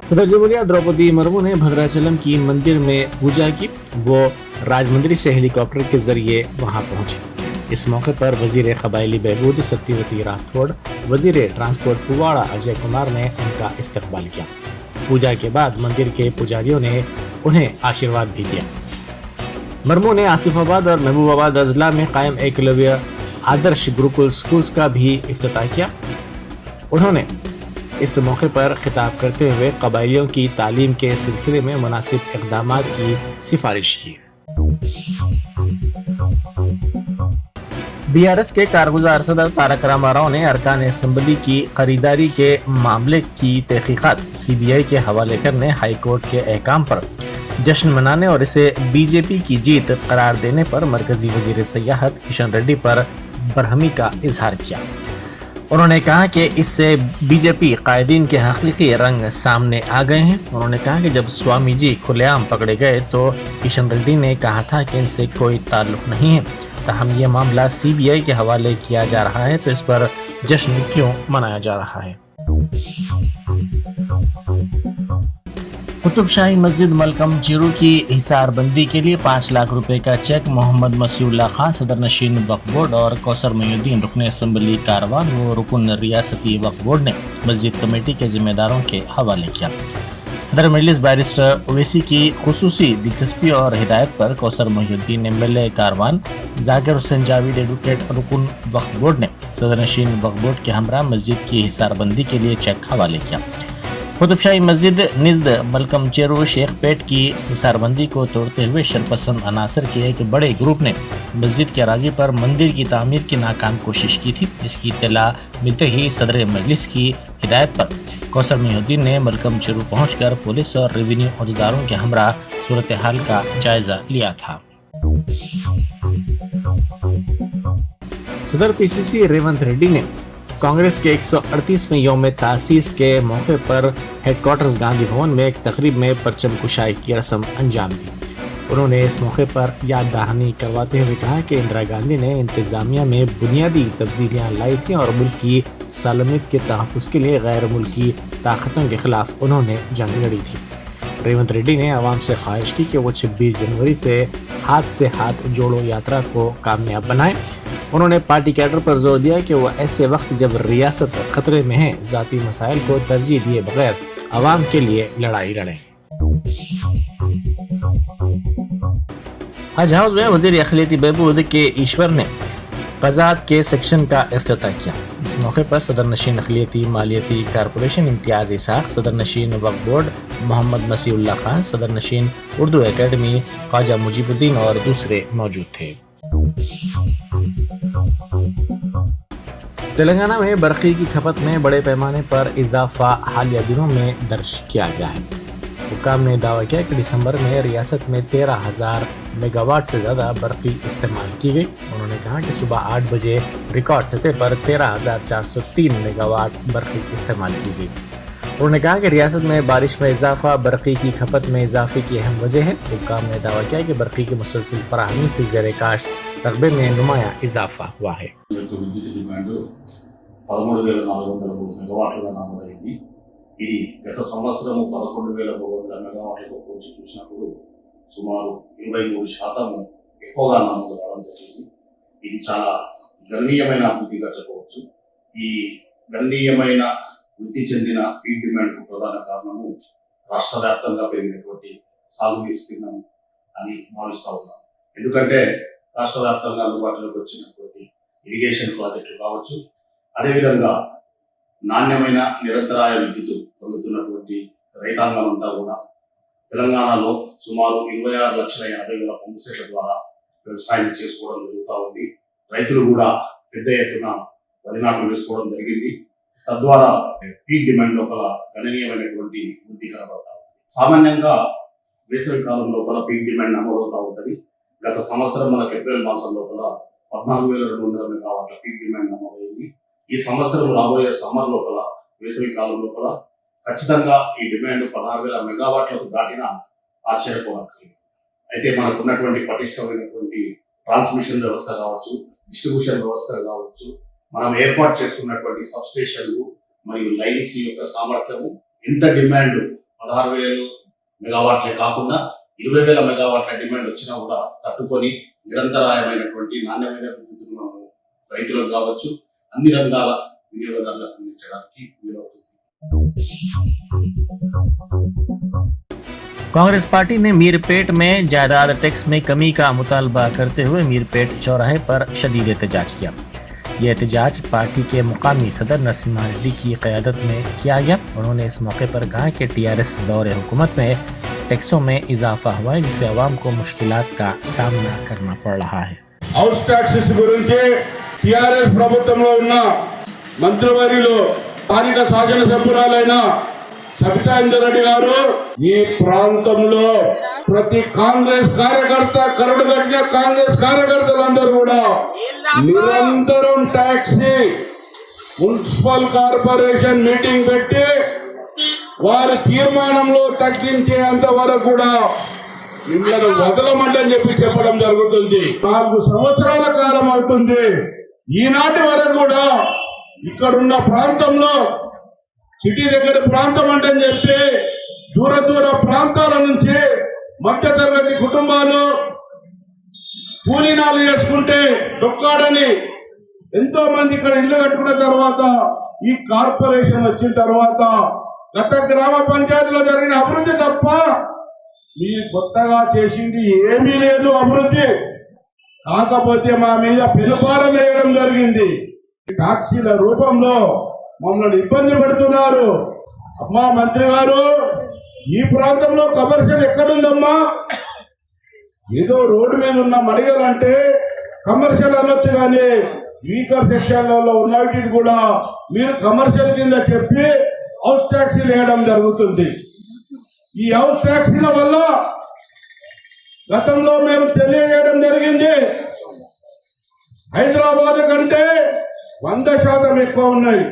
सदर जमहूरिया द्रौपदी मुर्मू ने भद्राचलम की मंदिर में पूजा की। वो राजमंदिर से हेलीकॉप्टर के जरिए वहां पहुंचे। इस मौके पर वजीर कबायली बहबूद सत्यवती राठौड़, वजीर ट्रांसपोर्ट पुवाड़ा अजय कुमार ने उनका इस्तकबाल किया। पूजा के बाद मंदिर के पुजारियों ने उन्हें आशीर्वाद भी दिया। मुर्मू ने आसिफाबाद और महबूबाबाद अजला में कायम एकलव्य आदर्श गुरुकुल स्कूल्स का भी इफ्तिताह किया। उन्होंने इस मौके पर खिताब करते हुए कबायलियों की तालीम के सिलसिले में मुनासिब इक़दामात की सिफारिश की। बीआरएस के कारगुजार सदर तारक रामाराव ने अरकान असम्बली की खरीदारी के मामले की तहकीकात सीबीआई के हवाले करने हाई कोर्ट के अहकाम पर जश्न मनाने और इसे बीजेपी की जीत करार देने पर मरकजी वजीर सियाहत किशन रेड्डी पर बरहमी का इजहार किया। उन्होंने कहा कि इससे बीजेपी कायदीन के हकीकी रंग सामने आ गए हैं। उन्होंने कहा कि जब स्वामी जी खुलेआम पकड़े गए तो किशन रेड्डी ने कहा था कि इनसे कोई ताल्लुक नहीं है। ताहम ये मामला सीबीआई के हवाले किया जा रहा है तो इस पर जश्न क्यों मनाया जा रहा है। कुतुबशाही मस्जिद मलकम चिरू की हिसारबंदी के लिए 5 लाख रुपए का चेक मोहम्मद मसीउल्लाह खान सदर नशीन वक्फ बोर्ड और कौसर मोइनुद्दीन रुकन असम्बली कारवान व रुकन रियासती वक्फ बोर्ड ने मस्जिद कमेटी के जिम्मेदारों के हवाले किया। सदर मजलिस बैरिस्टर ओवैसी की खुसूसी दिलचस्पी और हिदायत पर कौसर मोइनुद्दीन एमएलए कारवान, जाकिर हुसैन जावेद एडवोकेट रुकन वक्फ बोर्ड ने सदर नशीन वक्फ बोर्ड के हमरा मस्जिद की हिसारबंदी के लिए चेक हवाले किया। कुतुबशाही मस्जिद निज़द मलकम चेरू शेख पेट की हिसारबंदी को तोड़ते हुए शरपसंद अनासर के एक बड़े ग्रुप ने मस्जिद के अराजी पर मंदिर की तामीर की नाकाम कोशिश की थी। इसकी इत्तला मिलते ही सदर मजलिस की हिदायत पर कौसर मोइनुद्दीन ने मलकम चेरू पहुंचकर पुलिस और रेवेन्यू अहदेदारों के हमरा सूरत हाल का जायजा लिया था। सदर पीसीसी रेवंत रेड्डी ने कांग्रेस के 138वें यौम तासीस के मौके पर हेडक्वार्टर्स गांधी भवन में एक तकरीब में परचम कुशाई की रस्म अंजाम दी। उन्होंने इस मौके पर याद दहानी करवाते हुए कहा कि इंदिरा गांधी ने इंतजामिया में बुनियादी तब्दीलियां लाई थी और मुल्क की सालमियत के तहफ़्फ़ुज़ के लिए गैर मुल्की ताकतों के खिलाफ उन्होंने जंग लड़ी थी। रेवंत रेड्डी ने आवाम से ख्वाहिश की कि वो 26 जनवरी से हाथ जोड़ो यात्रा को कामयाब बनाएं। उन्होंने पार्टी कैडर पर जोर दिया कि वो ऐसे वक्त जब रियासत खतरे में है जाती मसाइल को तरजीह दिए बगैर आवाम के लिए लड़ाई लड़ें। हज हाउस में वजीर अखिलियती बहबूद के ईश्वर ने क़ज़ात के सेक्शन का इफ्तिताह किया। इस मौके पर सदर नशीन अखिलियती मालियती कारपोरेशन इम्तियाज़ इसाक, सदर नशीन वक्फ बोर्ड मोहम्मद मसीउल्लाह खान, सदर नशीन उर्दू एकेडमी ख्वाजा मुजीबुद्दीन और दूसरे मौजूद थे। तेलंगाना में बरक़ी की खपत में बड़े पैमाने पर इजाफा हालिया दिनों में दर्ज किया गया है। हुक्काम ने दावा किया कि दिसंबर में रियासत में 13,000 मेगावाट से ज़्यादा बरक़ी इस्तेमाल की गई। उन्होंने कहा कि सुबह 8 बजे रिकॉर्ड सतह पर 13,403 मेगावाट बरक़ी इस्तेमाल की गई। उन्होंने कहा कि रियासत में बारिश में इजाफा बरक़ी की खपत में इजाफे की अहम वजह है। हुक्काम ने दावा किया कि बरक़ी की मुसलसल फराहमी से ज़ेर काश्त रकबे में नुमाया इजाफा हुआ है। 13,403 మెగావాట్లుగా నమోదైంది. ఇది గత సంవత్సరం 11,300 మెగావాట్లతో పోల్చి చూసినప్పుడు సుమారు 23% ఎక్కువగా నమోదు కావడం జరిగింది. ఇది చాలా గణనీయమైన అభివృద్ధిగా చెప్పవచ్చు. ఈ గణనీయమైన వృద్ధి చెందిన పీక్ డిమాండ్కు ప్రధాన కారణము రాష్ట్ర వ్యాప్తంగా పెరిగినటువంటి సాగు విస్తీర్ణం అని భావిస్తూ ఉన్నాం. ఎందుకంటే రాష్ట్ర వ్యాప్తంగా అందుబాటులోకి వచ్చినటువంటి ఇరిగేషన్ ప్రాజెక్టులు కావచ్చు, అదేవిధంగా నాణ్యమైన నిరంతరాయ విద్యుత్ పొందుతున్నటువంటి రైతాంగం అంతా కూడా తెలంగాణలో సుమారు 26,50,000 పంపు సెట్ల ద్వారా వ్యవసాయం చేసుకోవడం జరుగుతూ ఉంది. రైతులు కూడా పెద్ద ఎత్తున వరి నాట్లు వేసుకోవడం జరిగింది. తద్వారా పీక్ డిమాండ్ లోపల గణనీయమైనటువంటి వృద్ధి కనబడతా ఉంది. సామాన్యంగా వేసవి కాలం లోపల పీక్ డిమాండ్ నమోదవుతూ ఉంటుంది. గత సంవత్సరం మనకు ఏప్రిల్ మాసం లోపల 14,200 మెగావాట్ల పీక్ డిమాండ్ నమోదైంది. ఈ సంవత్సరం రాబోయే సమ్మర్ లోపల వేసవి కాలం లోపల ఖచ్చితంగా ఈ డిమాండ్ 16,000 మెగావాట్లకు దాటిన ఆశ్చర్యపోనక్కర్లేదు. అయితే మనకు ఉన్నటువంటి పటిష్టమైనటువంటి ట్రాన్స్మిషన్ వ్యవస్థ కావచ్చు, డిస్ట్రిబ్యూషన్ వ్యవస్థ కావచ్చు, మనం ఏర్పాటు చేసుకున్నటువంటి సబ్స్టేషన్లు మరియు లైన్స్ యొక్క సామర్థ్యము, ఎంత డిమాండ్ 16,000 మెగావాట్లే కాకుండా 20,000 మెగావాట్ల డిమాండ్ వచ్చినా కూడా తట్టుకొని నిరంతరాయమైనటువంటి నాణ్యమైన విద్యుత్తును మనం రైతులకు కావచ్చు అన్ని రంగాల వినియోగదారులకు అందించడానికి వీలవుతుంది. कांग्रेस पार्टी ने मीरपेट में जायदाद टैक्स में कमी का मुतालबा करते हुए मीरपेट चौराहे पर शदीद एहतजाज किया। यह एहतजाज पार्टी के मुकामी सदर नरसिम्हा रेड्डी की क़यादत में किया गया। उन्होंने इस मौके पर कहा कि TRS दौरे हुकूमत में टैक्सों में इजाफा हुआ है, जिससे अवाम को मुश्किलात का सामना करना पड़ रहा है। హౌస్ ట్యాక్సెస్ గురించి టిఆర్ఎస్ ప్రభుత్వంలో ఉన్న మంత్రివర్యులు స్థానిక శాసనసభ్యురాలైన సబితా ఇంద్రారెడ్డి గారు ఈ ప్రాంతంలో ప్రతి కాంగ్రెస్ కార్యకర్త కరడు కట్టిన కాంగ్రెస్ కార్యకర్తలందరూ కూడా నిరంతరం ట్యాక్సీ మున్సిపల్ కార్పొరేషన్ మీటింగ్ పెట్టి వారి తీర్మానంలో తగ్గించేంత వరకు కూడా మిమ్మల్ని వదలమంటని చెప్పడం జరుగుతుంది. 4 సంవత్సరాల కాలం అవుతుంది. ఈనాటి వరకు కూడా ఇక్కడున్న ప్రాంతంలో సిటీ దగ్గర ప్రాంతం అంటని చెప్పి దూర దూర ప్రాంతాల నుంచి మధ్య తరగతి కుటుంబాలు కూలీనాలు చేసుకుంటే దొక్కాడని ఎంతో మంది ఇక్కడ ఇల్లు కట్టుకున్న తర్వాత ఈ కార్పొరేషన్ వచ్చిన తర్వాత గత గ్రామ పంచాయతీలో జరిగిన అభివృద్ధి తప్ప మీరు కొత్తగా చేసింది ఏమీ లేదు అభివృద్ధి. కాకపోతే మా మీద పెనుపారం వేయడం జరిగింది. టాక్సీల రూపంలో మమ్మల్ని ఇబ్బంది పెడుతున్నారు. అమ్మా మంత్రి గారు, ఈ ప్రాంతంలో కమర్షియల్ ఎక్కడుందమ్మా? ఏదో రోడ్డు మీద ఉన్న మడిగలంటే కమర్షియల్ అనొచ్చు, కానీ వీకర్ సెక్షన్లలో ఉన్నవి కూడా మీరు కమర్షియల్ కింద చెప్పి హౌస్ ట్యాక్సీలు వేయడం జరుగుతుంది. ఈ హౌస్ ట్యాక్సీల వల్ల గతంలో మేము తెలియజేయడం జరిగింది, హైదరాబాద్ కంటే 100% ఎక్కువ ఉన్నాయి.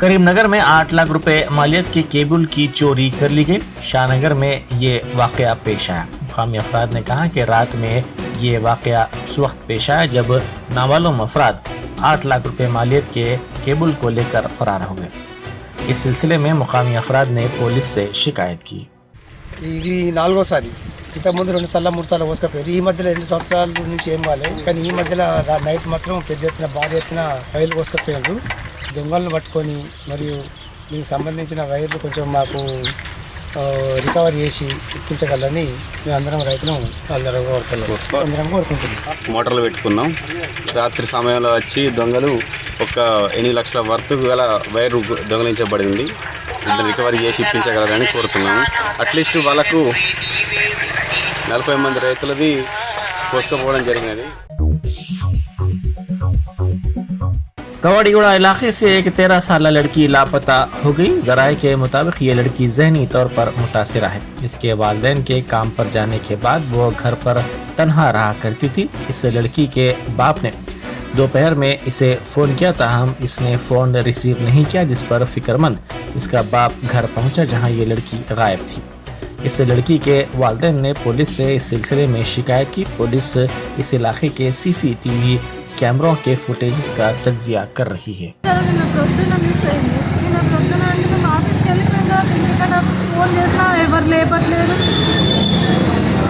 करीमनगर में 8 लाख रुपए मालियत के केबल की चोरी कर ली गई। शाहनगर में ये वाकया पेश आया। मुकामी अफराद ने कहा कि रात में ये वाकया उस वक्त पेश आया जब नामालूम अफराद 8 लाख रुपए मालियत के केबल को लेकर फरार हो गए। इस सिलसिले में मुकामी अफराद ने पुलिस से शिकायत की। ఇది 4వసారి. ఇంతకుముందు 2 సార్లు 3 సార్లు మోసుకపోయారు. ఈ మధ్యలో 2 సంవత్సరాల నుంచి ఏం కాలేదు, కానీ ఈ మధ్యలో నైట్ మాత్రం పెద్ద ఎత్తున భారీ ఎత్తున రైలు మోసుకపోయారు. దొంగలను పట్టుకొని మరియు దీనికి సంబంధించిన వైర్లు కొంచెం మాకు రికవర్ చేసి ఇప్పించగలని మేము అందరం రైతులు అందరం కోరుకుంటున్నాం. మోటార్లు పెట్టుకున్నాం. రాత్రి సమయంలో వచ్చి దొంగలు ఒక 8 లక్షల వర్త్ గల వైరు దొంగలించబడింది. రికవరీ చేసి ఇప్పించగలరని కోరుతున్నాము. అట్లీస్ట్ వాళ్ళకు 40 మంది రైతులది కోసుకుపోవడం జరిగినది. कवाड़ीगुड़ा इलाके से एक 13 साल लड़की लापता हो गई। जराये के मुताबिक ये लड़की जहनी तौर पर मुतासिरा है। इसके वालिदैन के काम पर जाने के बाद वो घर पर तन्हा रहा करती थी। इस लड़की के बाप ने दोपहर में इसे फ़ोन किया, ताहम इसने फ़ोन रिसीव नहीं किया, जिस पर फिक्रमंद इसका बाप घर पहुंचा, जहां ये लड़की गायब थी। इस लड़की के वालिदैन ने पुलिस से इस सिलसिले में शिकायत की। पुलिस इस इलाके के CCTV कैमरों के फुटेजेस का तज्जिया कर रही है। ఫోన్ చేసినా ఎవరు లేపట్లేదు,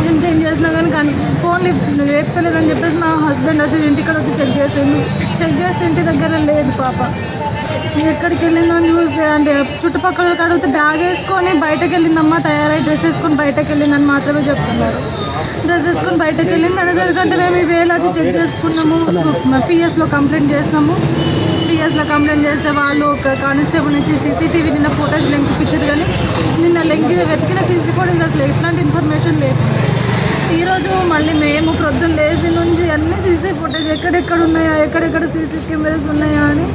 ఇంకేం చేసినా కానీ ఫోన్ లేపలేదని చెప్పేసి మా హస్బెండ్ వచ్చి ఇంటికి వచ్చి చెక్ చేస్తే ఇంటి దగ్గర లేదు పాప. ఎక్కడికి వెళ్ళిందని చూస్తే అంటే చుట్టుపక్కల అడిగితే బ్యాగ్ వేసుకొని బయటకు వెళ్ళిందమ్మా, తయారై డ్రెస్ వేసుకొని బయటకు వెళ్ళిందని మాత్రమే చెప్తున్నారు. డ్రెస్ వేసుకొని బయటకు వెళ్ళింది అనేసరికంటే మేము ఈ వేళ వచ్చి చెక్ చేసుకున్నాము. PSలో కంప్లైంట్ చేసినాము. PSలో కంప్లైంట్ చేస్తే వాళ్ళు ఒక కానిస్టేబుల్ నుంచి CCTV నిన్న ఫోటోస్ లింక్ ఇప్పించారు, కానీ నిన్న లింక్ వెతికిన CC ఫోటోస్ అసలు ఇట్లాంటి ఇన్ఫర్మేషన్ లేదు. ఈరోజు మళ్ళీ మేము ప్రొద్దున లేచి నుంచి అన్ని CC ఫోటోస్ ఎక్కడెక్కడ ఉన్నాయా, ఎక్కడెక్కడ CC కెమెరాస్ ఉన్నాయా అని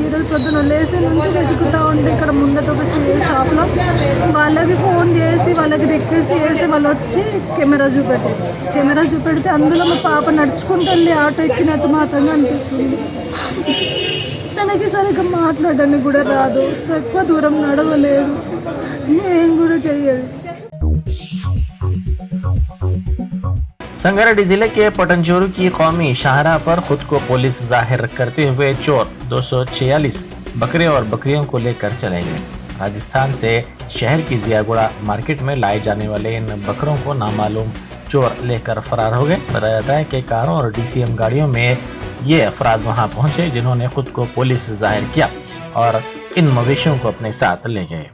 ఈరోజు పొద్దున లేచి నుంచి వెతుకుతూ ఉంటే ఇక్కడ ముందట ఒక షాప్లో వాళ్ళకి ఫోన్ చేసి వాళ్ళకి రిక్వెస్ట్ చేస్తే వాళ్ళు వచ్చి కెమెరా చూపెడితే అందులో మా పాప నడుచుకుంటూ వెళ్ళి ఆటో ఎక్కినట్టు మాత్రమే అనిపిస్తుంది. తనకి సరిగ్గా మాట్లాడడానికి కూడా రాదు, ఎక్కువ దూరం నడవలేదు, ఏం కూడా చెయ్యదు. संगारेड्डी जिले के पटनचोरू की कौमी शाहराह पर खुद को पुलिस जाहिर करते हुए चोर 246 बकरे और बकरियों को लेकर चले गए। राजस्थान से शहर की जियागुड़ा मार्केट में लाए जाने वाले इन बकरों को नामालूम चोर लेकर फरार हो गए। बताया जाता है कि कारों और डीसीएम गाड़ियों में ये अफराद वहां पहुंचे, जिन्होंने खुद को पुलिस जाहिर किया और इन मवेशियों को अपने साथ ले गए।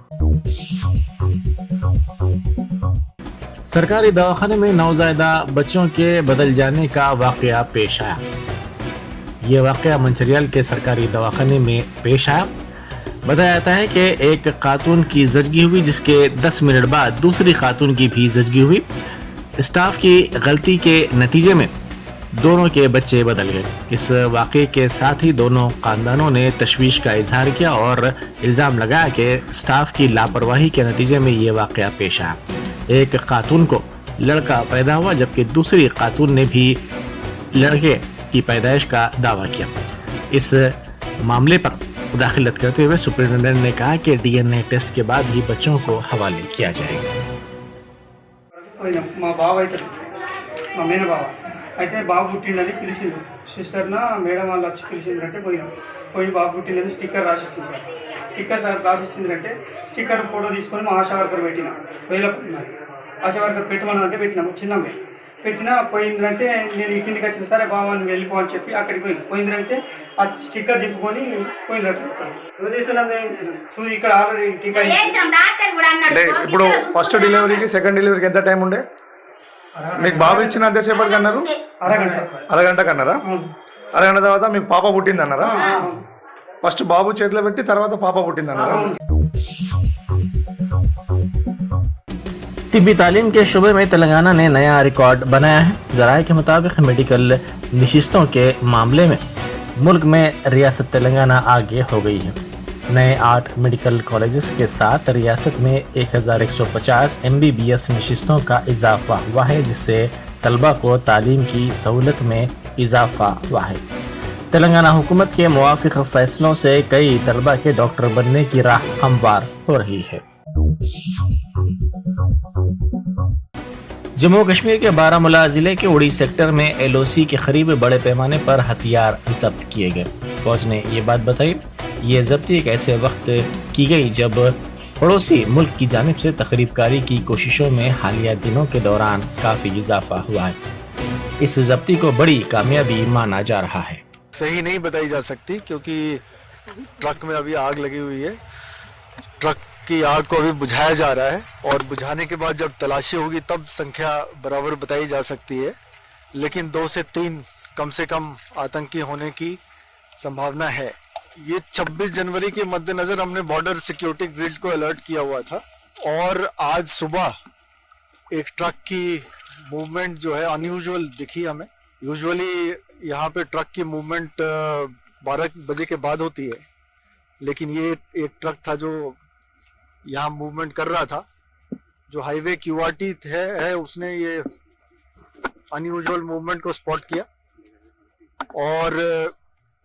सरकारी दवाखाने में नवजायदा बच्चों के बदल जाने का वाकया पेश आया। ये वाकया मंचरियाल के सरकारी दवाखाने में पेश आया। बताया जाता है कि एक खातून की जजगी हुई, जिसके 10 मिनट बाद दूसरी खातून की भी जजगी हुई। स्टाफ की गलती के नतीजे में दोनों के बच्चे बदल गए। इस वाकये के साथ ही दोनों खानदानों ने तशवीश का इजहार किया और इल्ज़ाम लगाया कि स्टाफ की लापरवाही के नतीजे में ये वाकया पेश आया। एक खातून को लड़का पैदा हुआ, जबकि दूसरी खातून ने भी लड़के की पैदाइश का दावा किया। इस मामले पर मुदाखलत करते हुए सुप्रिंटेंडेंट ने कहा कि डीएनए टेस्ट के बाद ही बच्चों को हवाले किया जाएगा। మా బావ అవుతాడు, మా మేన బావ అయితే బాబు పుట్టిండని పిలిచిండు. సిస్టర్న మేడం వాళ్ళు వచ్చి పిలిచిందంటే పోయి బాబు పుట్టిందని స్టిక్కర్ రాసిచ్చింది. స్టిక్కర్ రాసిచ్చిందంటే స్టిక్కర్ ఫోటో తీసుకొని మా ఆశా వర్కర్ పెట్టిన. ఆశా వర్కర్ పెట్టమనంటే పెట్టినాము. చిన్నమ్మే పెట్టినా పోయిందంటే నేను ఇంటికి వచ్చిన, సరే బావ అని వెళ్ళిపో అని చెప్పి అక్కడికి పోయిందంటే ఆ స్టిక్కర్ తిప్పుకొని పోయిందంటే సూది ఇక్కడ ఆల్రెడీ టీకా అంటే ఇప్పుడు ఫస్ట్ డెలివరీకి సెకండ్ డెలివరీకి ఎంత టైం ఉండే? మీకు బాబు ఇచ్చిన ఎంతసేపటికి అన్నారు? అరగంటకు అన్నారా? అరగంట తర్వాత మీకు పాప పుట్టింది అన్నారా? ఫస్ట్ బాబు చేతిలో పెట్టి తర్వాత పాప పుట్టింది అన్నారా? तिब्बी तालीम के शुबे में तेलंगाना ने नया रिकॉर्ड बनाया है। ज़राए के मुताबिक मेडिकल नशिस्तों के मामले में मुल्क में रियासत तेलंगाना आगे हो गई है। नए 8 मेडिकल कॉलेजेस के साथ रियासत में 1150 MBBS नशिस्तों का इजाफा हुआ है, जिससे तलबा को तालीम की सहूलत में इजाफा हुआ है। तेलंगाना हुकूमत के मुवाफिक फैसलों से कई तलबा के डॉक्टर बनने की राह हमवार हो रही है। जम्मू कश्मीर के बारामूला जिले के उड़ी सेक्टर में LOC के करीब बड़े पैमाने पर हथियार जब्त किए गए। फौज ने ये बात बताई। ये जब्ती एक ऐसे वक्त की गई जब पड़ोसी मुल्क की जानिब से तकरीबकारी की कोशिशों में हालिया दिनों के दौरान काफ़ी इजाफा हुआ है। इस जब्ती को बड़ी कामयाबी माना जा रहा है। सही नहीं बताई जा सकती क्योंकि ट्रक में अभी आग लगी हुई है। ट्रक की आग को अभी बुझाया जा रहा है और बुझाने के बाद जब तलाशी होगी तब संख्या बराबर बताई जा सकती है, लेकिन 2 से 3 कम से कम आतंकी होने की संभावना है। ये 26 जनवरी के मद्देनजर हमने बॉर्डर सिक्योरिटी ग्रिड को अलर्ट किया हुआ था और आज सुबह एक ट्रक की मूवमेंट जो है अनयूजुअल दिखी हमें। यूजुअली यहाँ पे ट्रक की मूवमेंट 12 बजे के बाद होती है, लेकिन ये एक ट्रक था जो यहाँ मूवमेंट कर रहा था। जो हाईवे QRT है उसने ये अनयूजुअल मूवमेंट को स्पॉट किया और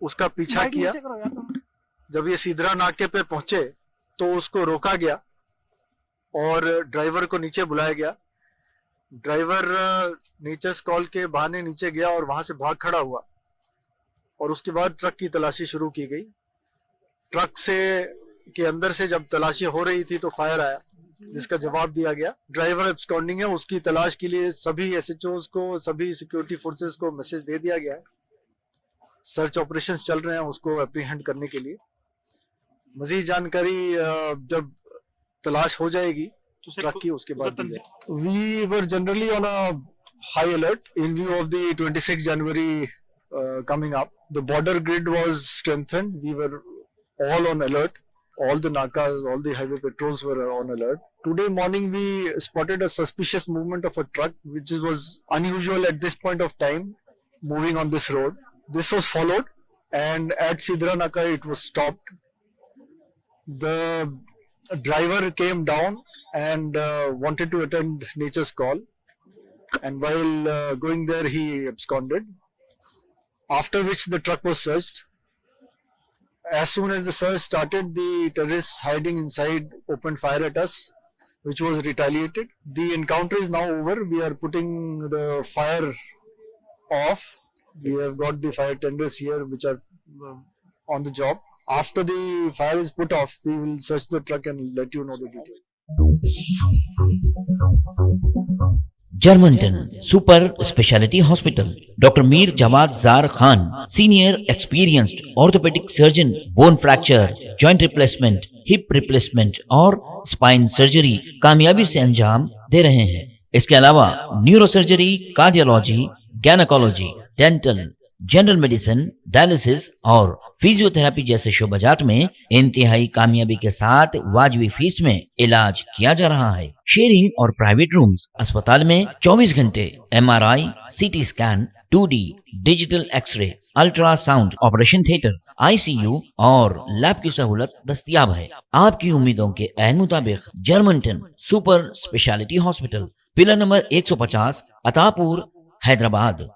उसका पीछा किया। जब ये सीधरा नाके पे पहुंचे तो उसको रोका गया और ड्राइवर को नीचे बुलाया गया। ड्राइवर नीचे कॉल के बहाने नीचे गया और वहां से भाग खड़ा हुआ और उसके बाद ट्रक की तलाशी शुरू की गई। ट्रक से के अंदर से जब तलाशी हो रही थी तो फायर आया, जिसका जवाब दिया गया। ड्राइवर एब्सकॉन्डिंग है, उसकी तलाश के लिए सभी SHOs को, सभी सिक्योरिटी फोर्सेस को मैसेज दे दिया गया है। सर्च ऑपरेशंस चल रहे हैं उसको एप्रीहेंड करने के लिए। मजीद जानकारी जब तलाश हो जाएगी ट्रक की उसके बाद we were generally on a high alert in view of the 26 January coming up. The border grid was strengthened. We were all on alert. All the nakas, all the highway patrols were on alert. Today morning we spotted a suspicious movement of a truck which was unusual at this point of time moving on this road. This was followed and at Sidra Naka it was stopped. The driver came down and wanted to attend nature's call, and while going there he absconded, after which the truck was searched. As soon as the search started, the terrorists hiding inside opened fire at us, which was retaliated. The encounter is now over. We are putting the fire off. We have got the fire tenders here which are on the job. after the fire is put off, we will search the truck and let you know the details. Germantown Super Speciality Hospital. Dr. Mir Jawad Zar Khan, senior experienced orthopedic surgeon, bone fracture, joint replacement, hip replacement और spine surgery कामयाबी से अंजाम दे रहे हैं। इसके अलावा neuro surgery, cardiology, gynaecology, dental, general medicine, dialysis और physiotherapy जैसे शोबाजात में इंतहाई कामयाबी के साथ वाजबी फीस में इलाज किया जा रहा है। शेयरिंग और प्राइवेट रूम्स, अस्पताल में 24 घंटे MRI, CT scan, 2D digital X-ray, ultrasound, operation theatre, ICU और लैब की सहूलत दस्तयाब है। आपकी उम्मीदों के ऐन मुताबिक Germanten super speciality hospital, pillar number 150, Attapur, Hyderabad.